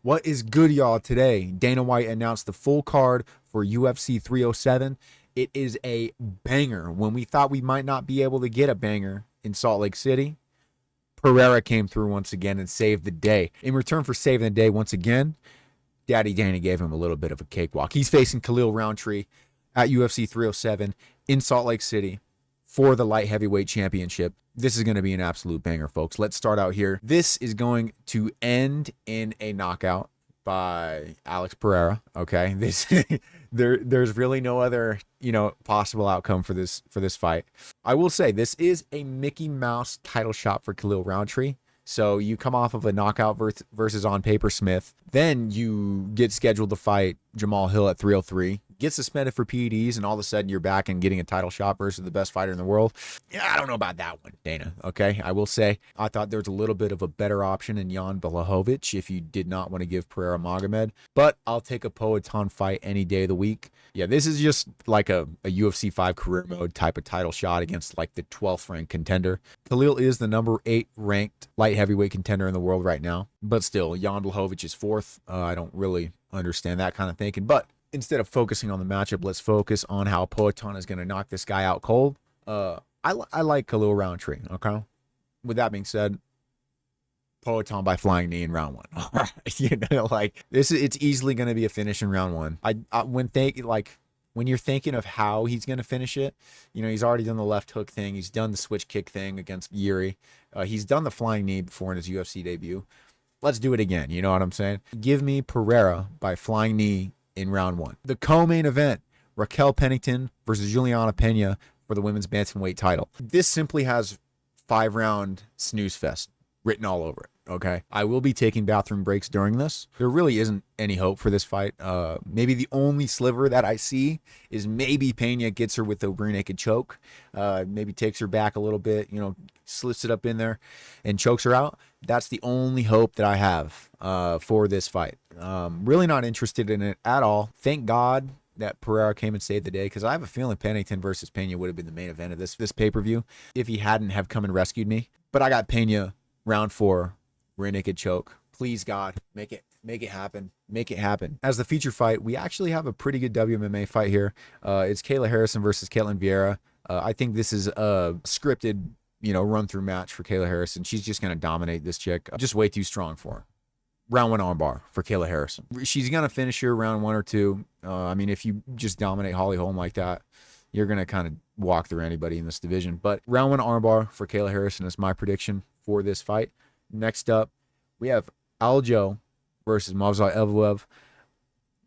What is good, y'all? Today, Dana White announced the full card for UFC 307. It is a banger. When we thought we might not be able to get a banger in Salt Lake City, Pereira came through once again and saved the day. In return for saving the day once again, Daddy Dana gave him a little bit of a cakewalk. He's facing Khalil Rountree at UFC 307 in Salt Lake City for the light heavyweight championship. This is going to be an absolute banger, folks. Let's start out here. This is going to end in a knockout by Alex Pereira. Okay, there's really no other possible outcome for this fight. I will say this is a Mickey Mouse title shot for Khalil Rountree. So you come off of a knockout versus on paper Smith, then you get scheduled to fight Jamal Hill at 303, get suspended for PEDs, and all of a sudden you're back and getting a title shot versus the best fighter in the world. Yeah, I don't know about that one, Dana. Okay, I will say I thought there was a little bit of a better option in Jan Blachowicz if you did not want to give Pereira Magomed, but I'll take a Poatan fight any day of the week. Yeah, this is just like a UFC 5 career mode type of title shot against like the 12th ranked contender. Khalil is the number 8 ranked light heavyweight contender in the world right now, but still, Jan Blachowicz is 4th. I don't really understand that kind of thinking, but instead of focusing on the matchup, let's focus on how Poatan is going to knock this guy out cold. I like Khalil Rountree, okay? With that being said, Poatan by flying knee in round 1. Like this, it's easily going to be a finish in round 1. When you're thinking of how he's going to finish it, he's already done the left hook thing. He's done the switch kick thing against Yuri. He's done the flying knee before in his UFC debut. Let's do it again. You know what I'm saying? Give me Pereira by flying knee in round 1. The co-main event, Raquel Pennington versus Juliana Pena for the women's bantamweight title. This simply has 5-round snooze fest written all over it, okay? I will be taking bathroom breaks during this. There really isn't any hope for this fight. Maybe the only sliver that I see is maybe Pena gets her with the rear naked choke, maybe takes her back a little bit, slits it up in there and chokes her out. That's the only hope that I have for this fight. Really not interested in it at all. Thank God that Pereira came and saved the day, because I have a feeling Pennington versus Pena would have been the main event of this pay-per-view if he hadn't have come and rescued me. But I got Pena round 4, rear naked choke. Please, God, make it happen. Make it happen. As the feature fight, we actually have a pretty good WMMA fight here. It's Kayla Harrison versus Caitlin Vieira. I think this is a scripted, run-through match for Kayla Harrison. She's just going to dominate this chick. Just way too strong for her. Round 1 armbar for Kayla Harrison. She's going to finish here round 1 or 2. If you just dominate Holly Holm like that, you're going to kind of walk through anybody in this division. But round 1 armbar for Kayla Harrison is my prediction for this fight. Next up, we have Aljo versus Movsar Evloev.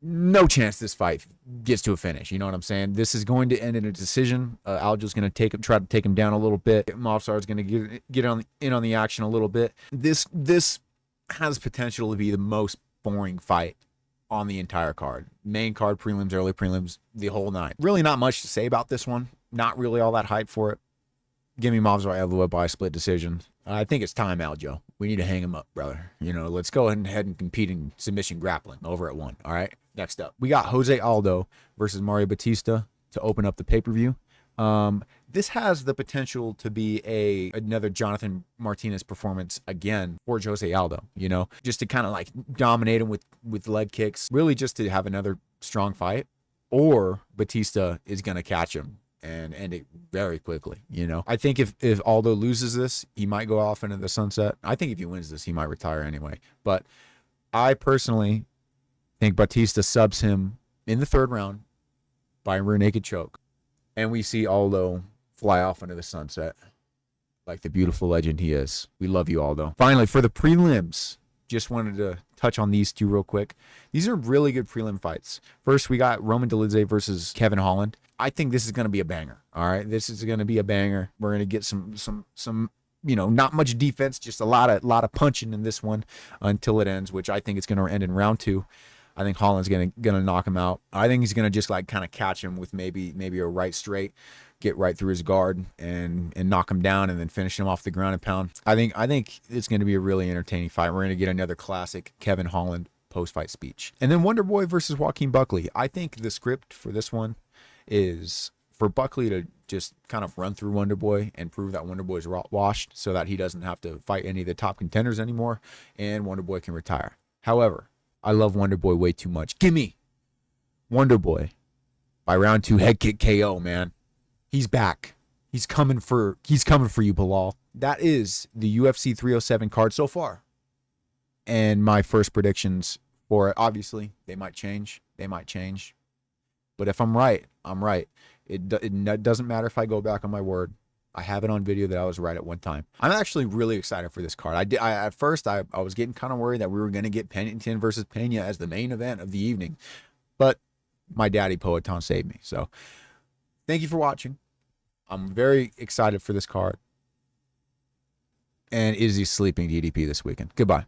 No chance this fight gets to a finish. You know what I'm saying? This is going to end in a decision. Aljo's going to try to take him down a little bit. Movsar is going to get in on the action a little bit. This has potential to be the most boring fight on the entire card. Main card, prelims, early prelims, the whole 9. Really not much to say about this one. Not really all that hype for it. Give me Movsar Evloev by split decision. I think it's time, Aljo. We need to hang him up, brother. Let's go ahead and compete in submission grappling over at 1. All right. Next up, we got Jose Aldo versus Mario Batista to open up the pay-per-view. This has the potential to be another Jonathan Martinez performance again for Jose Aldo, just to kind of like dominate him with leg kicks, really just to have another strong fight, or Batista is going to catch him and end it very quickly. I think if Aldo loses this, he might go off into the sunset. I think if he wins this, he might retire anyway. But I personally think Batista subs him in the 3rd round by rear naked choke, and we see Aldo fly off into the sunset like the beautiful legend he is. We love you, Aldo. Finally, for the prelims, just wanted to touch on these 2 real quick. These are really good prelim fights. First, we got Roman Dolidze versus Kevin Holland. I think this is going to be a banger. All right, this is going to be a banger. We're going to get some not much defense, just a lot of punching in this one until it ends, which I think it's going to end in round 2. I think Holland's going to knock him out. I think he's going to just like kind of catch him with maybe a right straight, get right through his guard and knock him down, and then finish him off the ground and pound. I think it's going to be a really entertaining fight. We're going to get another classic Kevin Holland post-fight speech. And then Wonder Boy versus Joaquin Buckley. I think the script for this one is for Buckley to just kind of run through Wonder Boy and prove that Wonder Boy's washed, so that he doesn't have to fight any of the top contenders anymore and Wonder Boy can retire. However, I love Wonder Boy way too much. Gimme Wonder Boy by round 2 head kick KO, man. He's back. He's coming for you, Bilal. That is the UFC 307 card so far. And my first predictions for it, obviously, they might change. But if I'm right, I'm right. It doesn't matter if I go back on my word. I have it on video that I was right at one time. I'm actually really excited for this card. At first, I was getting kind of worried that we were going to get Pennington versus Pena as the main event of the evening. But my daddy, Poetan, saved me. So thank you for watching. I'm very excited for this card. And Izzy's sleeping DDP this weekend. Goodbye.